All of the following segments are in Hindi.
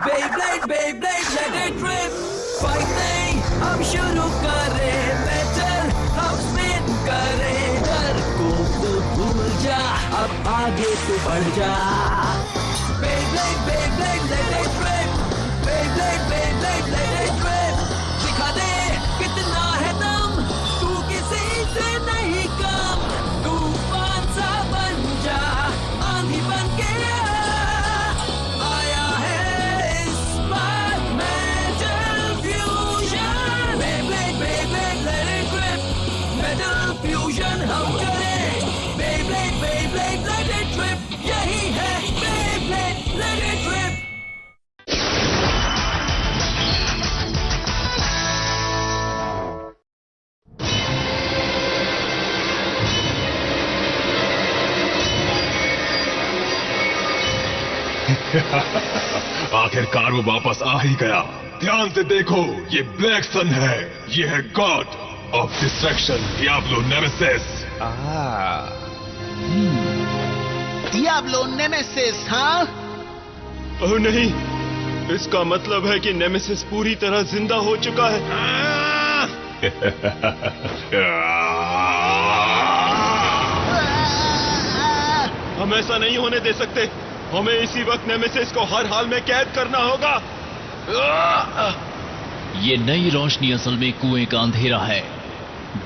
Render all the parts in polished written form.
Beyblade, Beyblade, let it rip. Fight नहीं, हम शुरू करें बैटल, हम स्पिन करें डर को तो भूल जा, अब आगे तो बढ़ जा. Beyblade, Beyblade, let it rip. Beyblade, Beyblade, let it rip. दिखा दे कितना है दम, तू किसी से नहीं कम. तूफान सा बन जा, आंधी बन के आया है इस बार metal fusion. Beyblade, Beyblade, let it rip. Metal fusion हम करें. Beyblade, Beyblade, let it rip. यही है Beyblade, let it rip. आखिरकार वो वापस आ ही गया. ध्यान से देखो, ये ब्लैक सन है. ये है God of distraction, Diablo nemesis. Diablo nemesis, हाँ? ओह नहीं, इसका मतलब है कि नेमेसिस पूरी तरह जिंदा हो चुका है. हम ऐसा नहीं होने दे सकते. हमें इसी वक्त नेमेसिस को हर हाल में कैद करना होगा. ये नई रोशनी असल में कुएं का अंधेरा है.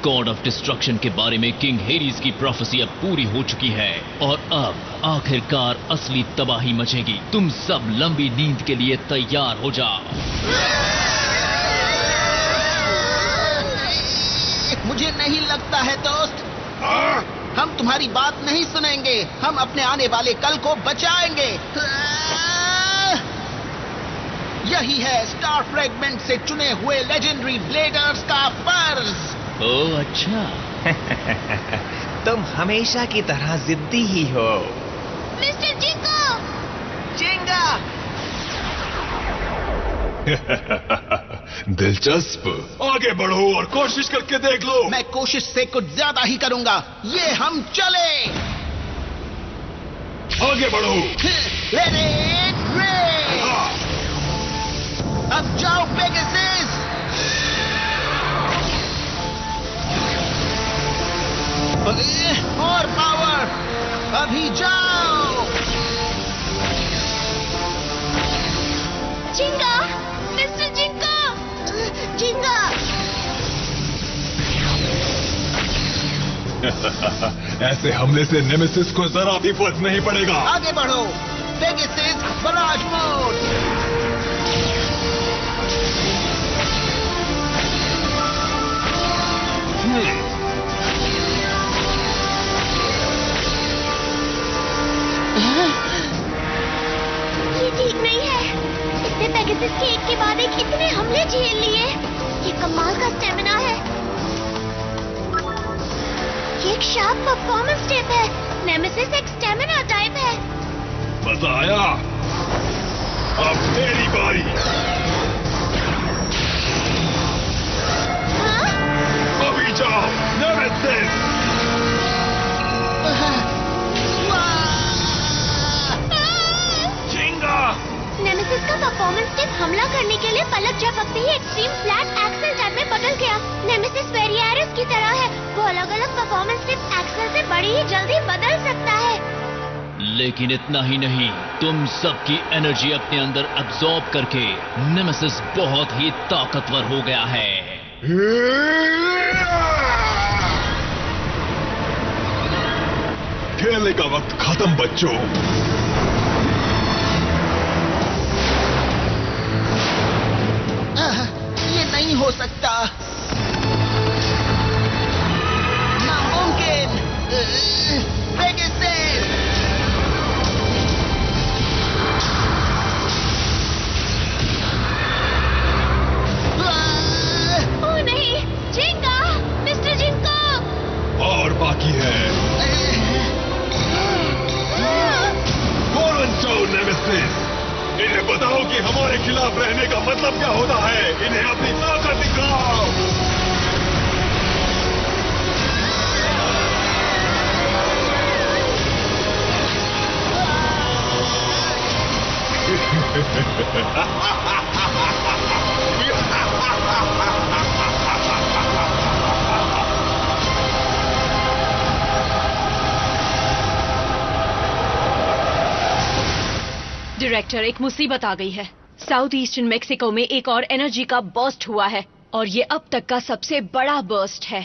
गॉड ऑफ डिस्ट्रक्शन के बारे में किंग हेरिस की प्रोफेसी अब पूरी हो चुकी है और अब आखिरकार असली तबाही मचेगी. तुम सब लंबी नींद के लिए तैयार हो जाओ. मुझे नहीं लगता है दोस्त, हम तुम्हारी बात नहीं सुनेंगे. हम अपने आने वाले कल को बचाएंगे. यही है स्टार फ्रेगमेंट से चुने हुए लेजेंडरी ब्लेडर्स का फर्ज. ओह अच्छा. तुम हमेशा की तरह जिद्दी ही हो. मिस्टर जिंको! जिंगा! दिलचस्प. आगे बढ़ो और कोशिश करके देख लो. मैं कोशिश से कुछ ज्यादा ही करूंगा. ये हम चले. आगे बढ़ो. Let it rain! अब जाओ पेगासस. और पावर. अभी जाओ. जिंगा! मिस्टर जिंको! जिंगा! ऐसे हमले से नेमेसिस को जरा भी फर्क नहीं पड़ेगा. आगे बढ़ो. Pegasus barrage mode. ये ठीक नहीं है. इसने पेगासस के एक के बाद एक इतने हमले झेल लिए. ये कमाल का स्टेमिना है. ये एक शार्प परफॉर्मेंस टिप है. नेमेसिस एक स्टेमिना टाइप है. मजा आया. अब मेरी बारी. हाँ? अभी जाओ नेमेसिस. जिंगा! नेमेसिस का परफॉर्मेंस टिप हमला करने के लिए पलक झपकते ही एक्सट्रीम फ्लैट एक्सेल टाइप में बदल गया. नेमेसिस वेरियरस की तरह है. वो अलग अलग परफॉर्मेंस टिप एक्सेल से बड़ी ही जल्दी बदल सकता है. लेकिन इतना ही नहीं, तुम सबकी एनर्जी अपने अंदर अब्सॉर्ब करके नेमेसिस बहुत ही ताकतवर हो गया है. खेलने का वक्त खत्म बच्चों. ये नहीं हो सकता. नामुमकिन. पेगासस. ओह नहीं, जिंगा! मिस्टर जिंको! और बाकी है. फौरन जाओ नेमेसिस. इन्हें बताओ कि हमारे खिलाफ रहने का मतलब क्या होता है. इन्हें अपनी ताकत दिखाओ. डायरेक्टर, एक मुसीबत आ गई है। साउथ ईस्टर्न मेक्सिको में एक और एनर्जी का बर्स्ट हुआ है और ये अब तक का सबसे बड़ा बर्स्ट है।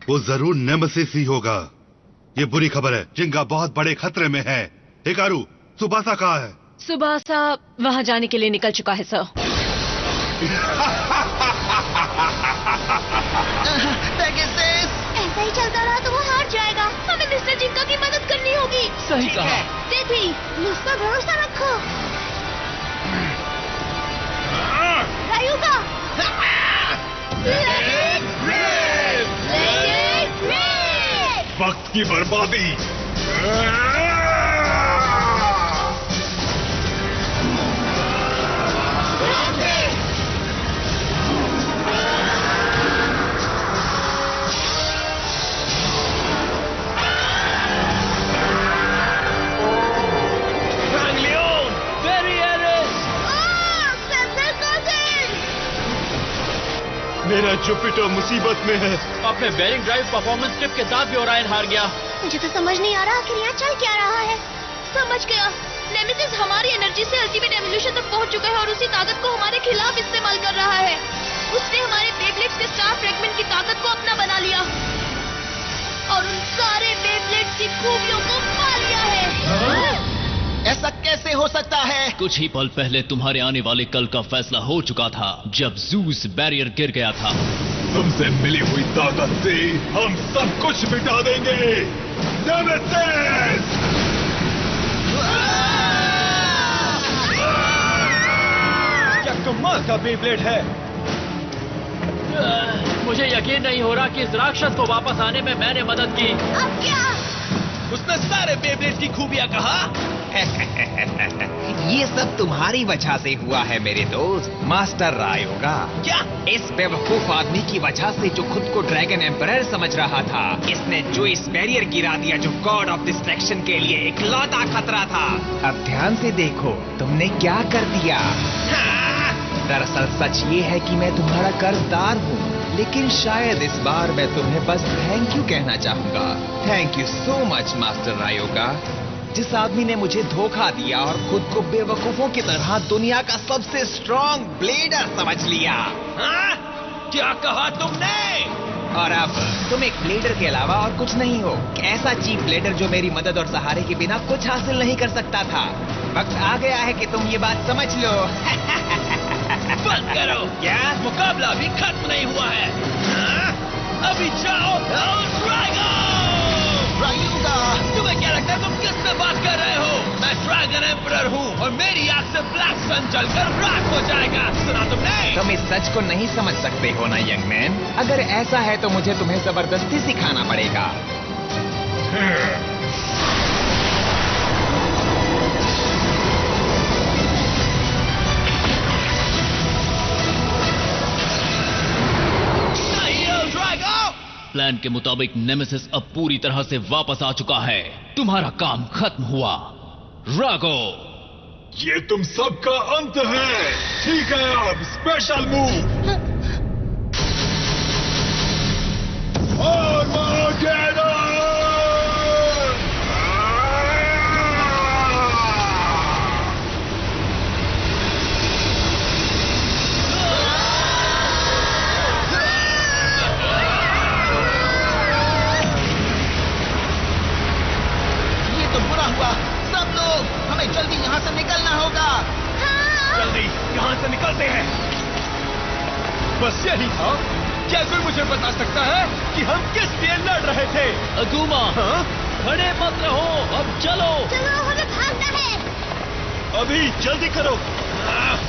वो जरूर नेमेसिस ही होगा। ये बुरी खबर है, जिंगा बहुत बड़े खतरे में है। हिकारू, सुबासा कहाँ है? सुबासा वहाँ जाने के लिए निकल चुका है सर। ऐसा ही चलता रहा तो वो हार जाएगा। हमें मिस्टर जिंगा की मदद करनी होगी। सही कहा। देखी, मुझ पर भरोसा रखो। रायुगा, वक्त की बर्बादी। मेरा जुपिटर मुसीबत में है। अपने बेरिंग ड्राइव परफॉर्मेंस टिप के साथ भी ओरायन हार गया। मुझे तो समझ नहीं आ रहा आखिर यहाँ चल क्या रहा है। समझ गया, नेमेसिस हमारी एनर्जी से अल्टीमेट एवोल्यूशन तक पहुँच चुका है और उसी ताकत को हमारे खिलाफ इस्तेमाल कर रहा है। उसने हमारे बेब्लेड्स के स्टार फ्रेगमेंट की ताकत को अपना बना लिया और उन सारे बेब्लेड्स की खूबियों को पा लिया है। ऐसा कैसे हो सकता है? कुछ ही पल पहले तुम्हारे आने वाले कल का फैसला हो चुका था जब ज़ूस बैरियर गिर गया था। तुमसे मिली हुई ताकत से हम सब कुछ मिटा देंगे। नेमेसिस! क्या कमाल का बेब्लेड है। मुझे यकीन नहीं हो रहा कि इस राक्षस को वापस आने में मैंने मदद की। अब क्या? उसने सारे बेब्लेड की खूबियां कहा। ये सब तुम्हारी वजह से हुआ है मेरे दोस्त मास्टर रायोगा। क्या? इस बेवकूफ आदमी की वजह से जो खुद को ड्रैगन एम्परर समझ रहा था, इसने जो इस बैरियर गिरा दिया जो गॉड ऑफ डिस्ट्रैक्शन के लिए इकलौता खतरा था। अब ध्यान से देखो तुमने क्या कर दिया। दरअसल सच ये है कि मैं तुम्हारा कर्जदार हूँ, लेकिन शायद इस बार मैं तुम्हें बस थैंक यू कहना चाहूंगा। Thank you so much master Ryoga. जिस आदमी ने मुझे धोखा दिया और खुद को बेवकूफों की तरह दुनिया का सबसे स्ट्रॉन्ग ब्लेडर समझ लिया। हाँ? क्या कहा तुमने? और अब तुम एक ब्लेडर के अलावा और कुछ नहीं हो। ऐसा चीफ ब्लेडर जो मेरी मदद और सहारे के बिना कुछ हासिल नहीं कर सकता था। वक्त आ गया है कि तुम ये बात समझ लो। बंद करो। क्या? मुकाबला अभी खत्म नहीं हुआ है। हाँ? अभी जाओ रायुगा। तुम्हें क्या लगता है तुम किससे बात कर रहे हो? मैं ड्रैगन एम्परर हूँ और मेरी आंख से ब्लैक सन जलकर राख हो जाएगा। सुना तुमने? तुम इस सच को नहीं समझ सकते हो ना यंग मैन। अगर ऐसा है तो मुझे तुम्हें जबरदस्ती सिखाना पड़ेगा। प्लान के मुताबिक नेमेसिस अब पूरी तरह से वापस आ चुका है। तुम्हारा काम खत्म हुआ रागो। ये तुम सबका अंत है। ठीक है, अब स्पेशल मूव। सब लोग हमें जल्दी यहाँ से निकलना होगा। जल्दी यहाँ से निकलते हैं। बस यही था। क्या कोई मुझे बता सकता है कि हम किस लिए लड़ रहे थे? अगुमा, खड़े मत रहो, अब चलो। चलो, हमें भागना है। अभी जल्दी करो।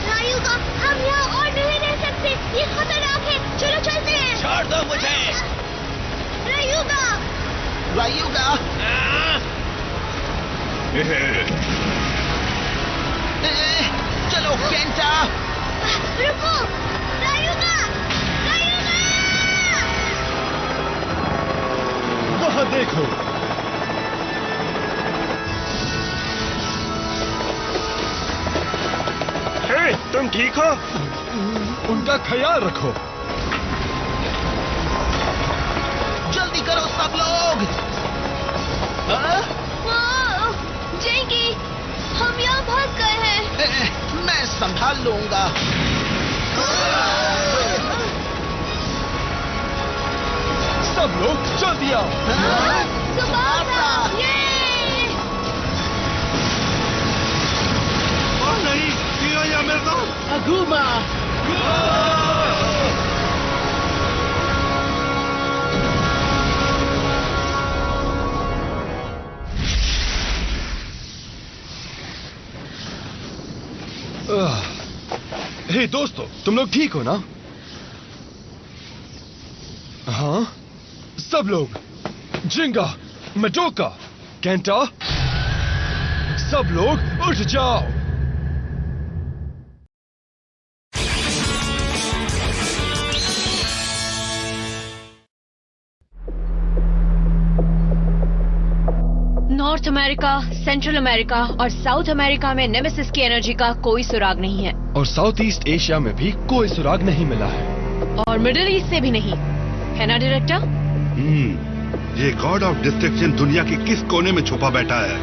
रायुगा, हम यहाँ और नहीं रह सकते। ये खतरनाक है। चलो चलते हैं। छोड़ दो मुझे। रायुगा। चलो केंटा। रुको, रायुगा। वहाँ देखो। तुम ठीक हो? उनका ख्याल रखो। जल्दी करो सब लोग। जेंगी, हम यहाँ भाग गए हैं। मैं संभाल लूंगा। सब लोग जल्दी आओ। सुबासा, नहीं, ये या मेरे साथ। अगुमा। हे दोस्तों, तुम लोग ठीक हो ना? हाँ, सब लोग, जिंगा, मडोका, केंटा, सब लोग उठ जाओ। नॉर्थ अमेरिका, सेंट्रल अमेरिका और साउथ अमेरिका में नेमेसिस की एनर्जी का कोई सुराग नहीं है। और साउथ ईस्ट एशिया में भी कोई सुराग नहीं मिला है। और मिडिल ईस्ट से भी नहीं, है ना डायरेक्टर? ये गॉड ऑफ डिस्ट्रक्शन दुनिया के किस कोने में छुपा बैठा है?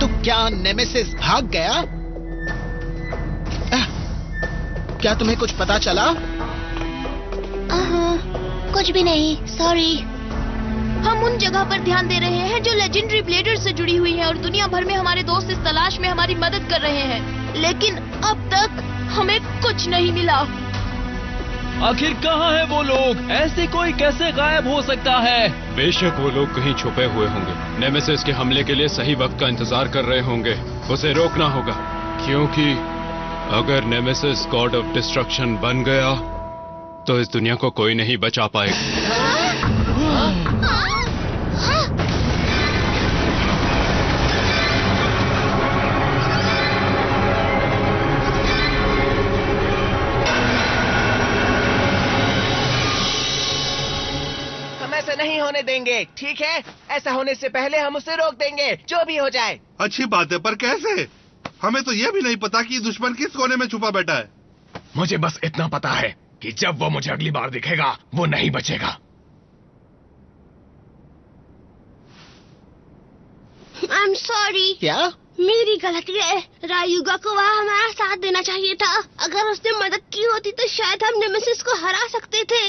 तो क्या नेमेसिस भाग गया? क्या तुम्हें कुछ पता चला? कुछ भी नहीं, सॉरी। हम उन जगह पर ध्यान दे रहे हैं जो लेजेंडरी ब्लेडर से जुड़ी हुई है और दुनिया भर में हमारे दोस्त इस तलाश में हमारी मदद कर रहे हैं, लेकिन अब तक हमें कुछ नहीं मिला। आखिर कहाँ है वो लोग? ऐसे कोई कैसे गायब हो सकता है? बेशक वो लोग कहीं छुपे हुए होंगे, नेमेसिस के हमले के लिए सही वक्त का इंतजार कर रहे होंगे। उसे रोकना होगा, क्योंकि अगर नेमेसिस गॉड ऑफ डिस्ट्रक्शन बन गया तो इस दुनिया को कोई नहीं बचा पाएगा। हम ऐसा नहीं होने देंगे, ठीक है? ऐसा होने से पहले हम उसे रोक देंगे, जो भी हो जाए। अच्छी बात है, पर कैसे? हमें तो यह भी नहीं पता कि दुश्मन किस कोने में छुपा बैठा है। मुझे बस इतना पता है कि जब वो मुझे अगली बार दिखेगा वो नहीं बचेगा। I'm sorry। क्या? मेरी गलती है। रायुगा को वहाँ हमारा साथ देना चाहिए था। अगर उसने मदद की होती तो शायद हम नेमेसिस को हरा सकते थे।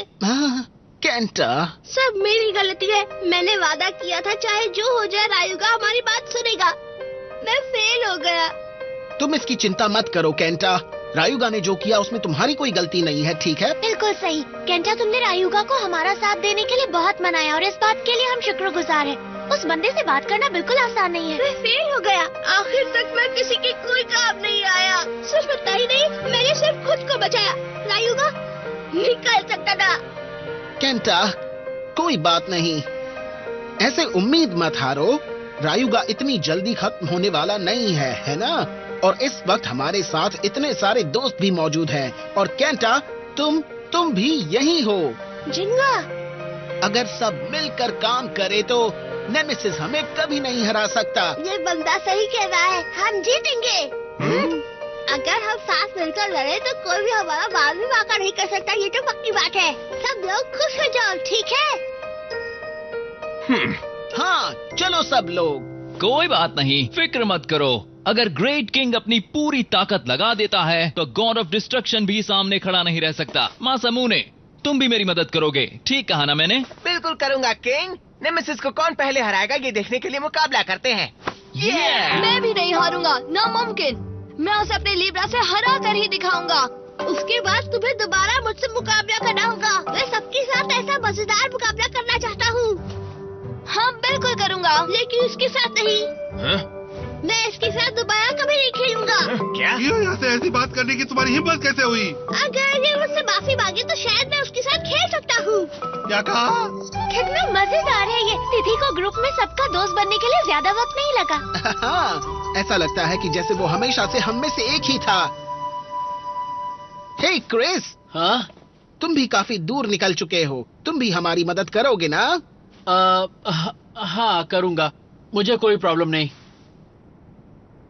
केंटा, सब मेरी गलती है। मैंने वादा किया था चाहे जो हो जाए रायुगा हमारी बात सुनेगा। मैं फेल हो गया। तुम इसकी चिंता मत करो केंटा। रायुगा ने जो किया उसमें तुम्हारी कोई गलती नहीं है, ठीक है? बिल्कुल सही। केंटा, तुमने रायुगा को हमारा साथ देने के लिए बहुत मनाया और इस बात के लिए हम शुक्रगुजार हैं। उस बंदे से बात करना बिल्कुल आसान नहीं है। मैं फेल हो गया। आखिर तक मैं किसी के कोई काम नहीं आया। सिर्फ इतना ही नहीं, मैंने सिर्फ खुद को बचाया। रायुगा निकल सकता था। केंटा, कोई बात नहीं, ऐसे उम्मीद मत हारो। रायुगा इतनी जल्दी खत्म होने वाला नहीं है, है ना? और इस वक्त हमारे साथ इतने सारे दोस्त भी मौजूद हैं। और केंटा, तुम भी यही हो। जिंगा, अगर सब मिलकर काम करे तो नेमेसिस हमें कभी नहीं हरा सकता। ये बंदा सही कह रहा है। हम जीतेंगे। अगर हम साथ मिलकर लड़े तो कोई भी हमारा बाल भी वाका नहीं कर सकता। ये तो पक्की बात है। सब लोग खुश हो जाओ, ठीक है? हाँ, चलो सब लोग। कोई बात नहीं, फिक्र मत करो। अगर ग्रेट किंग अपनी पूरी ताकत लगा देता है तो गॉड ऑफ डिस्ट्रक्शन भी सामने खड़ा नहीं रह सकता। मासामुने, तुम भी मेरी मदद करोगे, ठीक कहा ना मैंने? बिल्कुल करूंगा किंग। नेमेसिस को कौन पहले हराएगा ये देखने के लिए मुकाबला करते हैं। मैं भी नहीं हारूंगा, नामुमकिन। मैं उसे अपने लिब्रा से हरा कर ही दिखाऊंगा। उसके बाद तुम्हें दोबारा मुझसे मुकाबला करना होगा। मैं सबके साथ ऐसा मजेदार मुकाबला करना चाहता हूँ। हाँ, बिल्कुल करूँगा, लेकिन उसके साथ नहीं। मैं इसके साथ दोबारा कभी नहीं खेलूंगा। क्या? यहाँ से ऐसी बात करने की तुम्हारी हिम्मत कैसे हुई? अगर ये मुझसे माफी मांगे तो शायद मैं उसके साथ खेल सकता हूँ। क्या कहा? कितना मजेदार है ये। तिथि को ग्रुप में सबका दोस्त बनने के लिए ज्यादा वक्त नहीं लगा। हाँ, ऐसा लगता है कि जैसे वो हमेशा से हम में से एक ही था। हे क्रिस। हाँ? तुम भी काफी दूर निकल चुके हो। तुम भी हमारी मदद करोगे ना? हाँ, करूँगा। मुझे कोई प्रॉब्लम नहीं।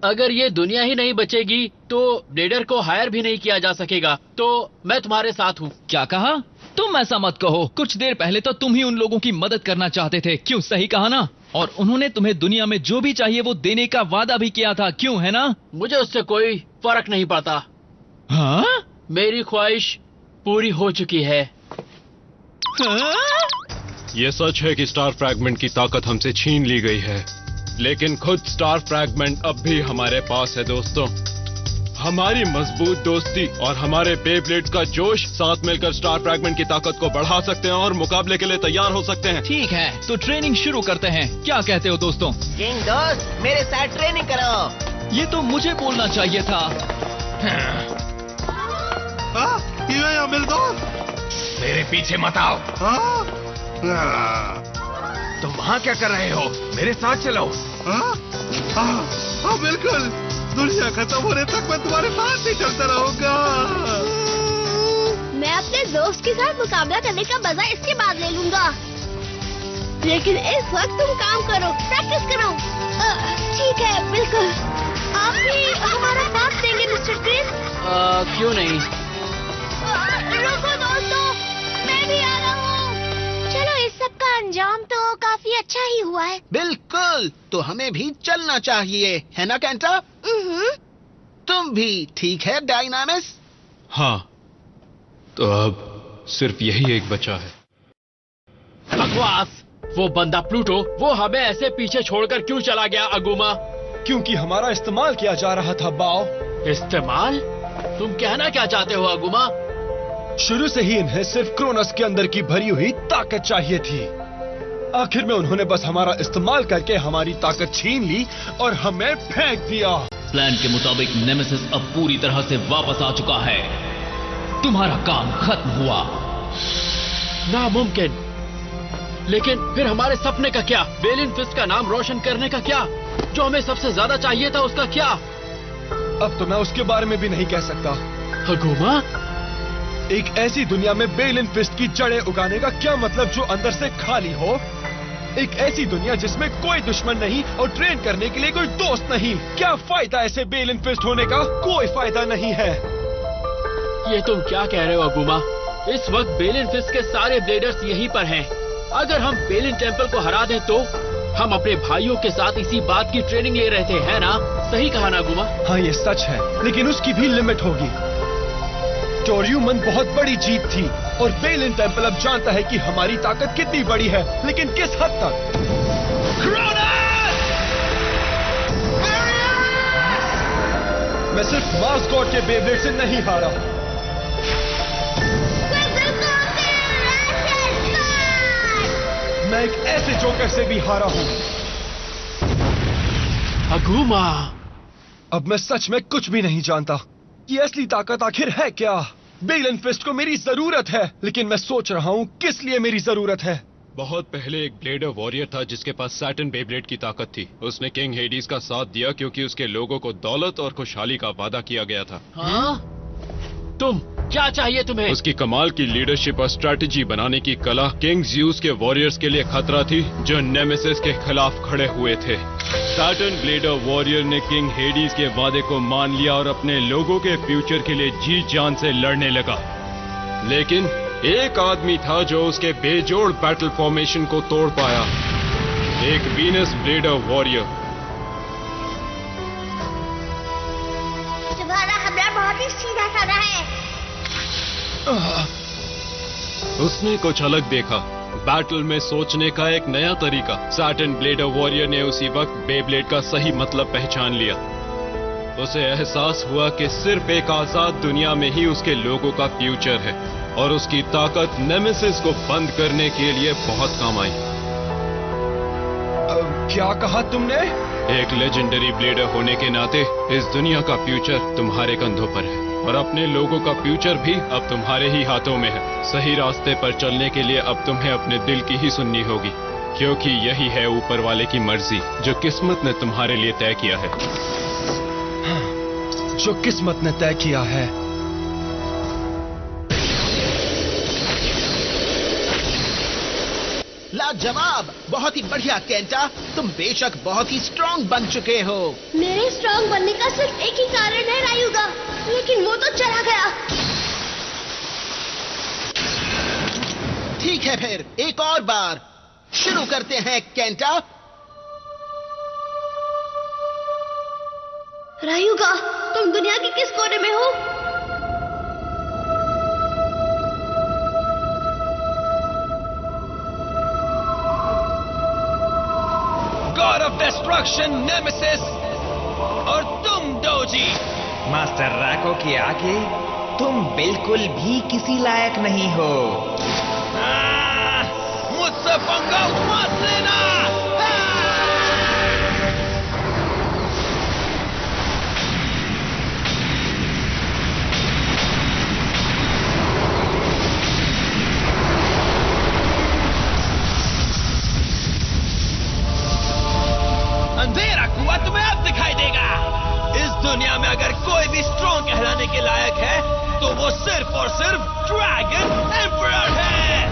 अगर ये दुनिया ही नहीं बचेगी तो ब्लेडर को हायर भी नहीं किया जा सकेगा, तो मैं तुम्हारे साथ हूँ। क्या कहा? तुम ऐसा मत कहो। कुछ देर पहले तो तुम ही उन लोगों की मदद करना चाहते थे, क्यों? सही कहा ना? और उन्होंने तुम्हें दुनिया में जो भी चाहिए वो देने का वादा भी किया था, क्यों? है ना? मुझे उससे कोई फर्क नहीं पड़ता। हाँ? मेरी ख्वाहिश पूरी हो चुकी है। हाँ? ये सच है कि स्टार फ्रैगमेंट की ताकत हमसे छीन ली गई है, लेकिन खुद स्टार फ्रैगमेंट अब भी हमारे पास है दोस्तों। हमारी मजबूत दोस्ती और हमारे बेब्लेड्स का जोश साथ मिलकर स्टार फ्रैगमेंट की ताकत को बढ़ा सकते हैं और मुकाबले के लिए तैयार हो सकते हैं। ठीक है, तो ट्रेनिंग शुरू करते हैं। क्या कहते हो दोस्तों? किंग दोस्त, मेरे साथ ट्रेनिंग करो। ये तो मुझे बोलना चाहिए था। मिल दोस्त, मेरे पीछे मत आओ। तुम वहाँ क्या कर रहे हो? मेरे साथ चलो। बिल्कुल। दुनिया खत्म होने तक मैं तुम्हारे साथ ही चलता रहूंगा। मैं अपने दोस्त के साथ मुकाबला करने का मजा इसके बाद ले लूंगा, लेकिन इस वक्त तुम काम करो, प्रैक्टिस करो। ठीक है, बिल्कुल। आप भी हमारा साथ देंगे मिस्टर क्रिस? क्यों नहीं? रुको दोस्तों, मैं भी आ रहा हूँ। चलो, इस सब का अंजाम तो काफी अच्छा ही हुआ है। बिल्कुल, तो हमें भी चलना चाहिए, है ना कैंटा? तुम भी ठीक है डायनामिस? हाँ, तो अब सिर्फ यही एक बचा है। बकवास! वो बंदा प्लूटो, वो हमें ऐसे पीछे छोड़कर क्यों चला गया अगुमा? क्योंकि हमारा इस्तेमाल किया जा रहा था बाओ। इस्तेमाल? तुम कहना क्या चाहते हो अगुमा? शुरू से ही इन्हें सिर्फ क्रोनस के अंदर की भरी हुई ताकत चाहिए थी। आखिर में उन्होंने बस हमारा इस्तेमाल करके हमारी ताकत छीन ली और हमें फेंक दिया। प्लान के मुताबिक नेमेसिस अब पूरी तरह से वापस आ चुका है। तुम्हारा काम खत्म हुआ। नामुमकिन। लेकिन फिर हमारे सपने का क्या? बेलिन फिस्ट का नाम रोशन करने का क्या? जो हमें सबसे ज्यादा चाहिए था उसका क्या? अब तो मैं उसके बारे में भी नहीं कह सकता। अगुमा? एक ऐसी दुनिया में बेलिन फिस्ट की जड़ें उगाने का क्या मतलब जो अंदर से खाली हो? एक ऐसी दुनिया जिसमें कोई दुश्मन नहीं और ट्रेन करने के लिए कोई दोस्त नहीं। क्या फायदा ऐसे बेलिन फिस्ट होने का? कोई फायदा नहीं है। ये तुम क्या कह रहे हो अगुमा? इस वक्त बेलिन फिस्ट के सारे ब्लेडर्स यहीं पर हैं। अगर हम बेलिन टेम्पल को हरा दें तो हम अपने भाइयों के साथ इसी बात की ट्रेनिंग ले रहे थे, है ना? सही कहा ना अगुमा? हाँ, ये सच है, लेकिन उसकी भी लिमिट होगी। टोर्यूमन बहुत बड़ी जीत थी और बेलिन टेम्पल अब जानता है कि हमारी ताकत कितनी बड़ी है, लेकिन किस हद तक। मैं सिर्फ मार्स गॉड के बेब्लेड से नहीं हारा। मैं एक ऐसे जोकर से भी हारा हूँ। अगुमा! अब मैं सच में कुछ भी नहीं जानता। ये असली ताकत आखिर है क्या? बेलिन फिस्ट को मेरी जरूरत है, लेकिन मैं सोच रहा हूँ किस लिए मेरी जरूरत है। बहुत पहले एक ब्लेडर वॉरियर था जिसके पास सैटर्न बेब्लेड की ताकत थी। उसने किंग हेडीज का साथ दिया क्योंकि उसके लोगों को दौलत और खुशहाली का वादा किया गया था। हाँ? तुम क्या चाहिए तुम्हें? उसकी कमाल की लीडरशिप और स्ट्रेटेजी बनाने की कला किंग ज़्यूस के वॉरियर्स के लिए खतरा थी जो नेमेसिस के खिलाफ खड़े हुए थे। सैटर्न ब्लेडर वॉरियर ने किंग हेडीज के वादे को मान लिया और अपने लोगों के फ्यूचर के लिए जी जान से लड़ने लगा। लेकिन एक आदमी था जो उसके बेजोड़ बैटल फॉर्मेशन को तोड़ पाया। एक वीनस ब्लेडर वॉरियर। तुम्हारा हमला बहुत ही सीधा साधा है। उसने कुछ अलग देखा, बैटल में सोचने का एक नया तरीका। सैटर्न ब्लेडर वॉरियर ने उसी वक्त बेब्लेड का सही मतलब पहचान लिया। उसे एहसास हुआ कि सिर्फ एक आजाद दुनिया में ही उसके लोगों का फ्यूचर है और उसकी ताकत नेमेसिस को बंद करने के लिए बहुत काम आई। क्या कहा तुमने? एक लेजेंडरी ब्लेडर होने के नाते इस दुनिया का फ्यूचर तुम्हारे कंधों पर है और अपने लोगों का फ्यूचर भी अब तुम्हारे ही हाथों में है। सही रास्ते पर चलने के लिए अब तुम्हें अपने दिल की ही सुननी होगी, क्योंकि यही है ऊपर वाले की मर्जी जो किस्मत ने तुम्हारे लिए तय किया है। जो किस्मत ने तय किया है। जवाब। बहुत ही बढ़िया केंटा, तुम बेशक बहुत ही स्ट्रांग बन चुके हो। मेरे स्ट्रांग बनने का सिर्फ एक ही कारण है रायुगा, लेकिन वो तो चला गया। ठीक है, फिर एक और बार शुरू करते हैं केंटा। रायुगा, तुम दुनिया के किस कोने में हो? गॉड ऑफ डिस्ट्रक्शन नेमेसिस और तुम डोजी। मास्टर राको के आगे तुम बिल्कुल भी किसी लायक नहीं हो। मुझसे पंगा मत लेना। अंधेरा कुआं तुम्हें अब दिखाई देगा। इस दुनिया में अगर कोई भी स्ट्रॉन्ग कहलाने के लायक है तो वो सिर्फ और सिर्फ ड्रैगन एम्परर है।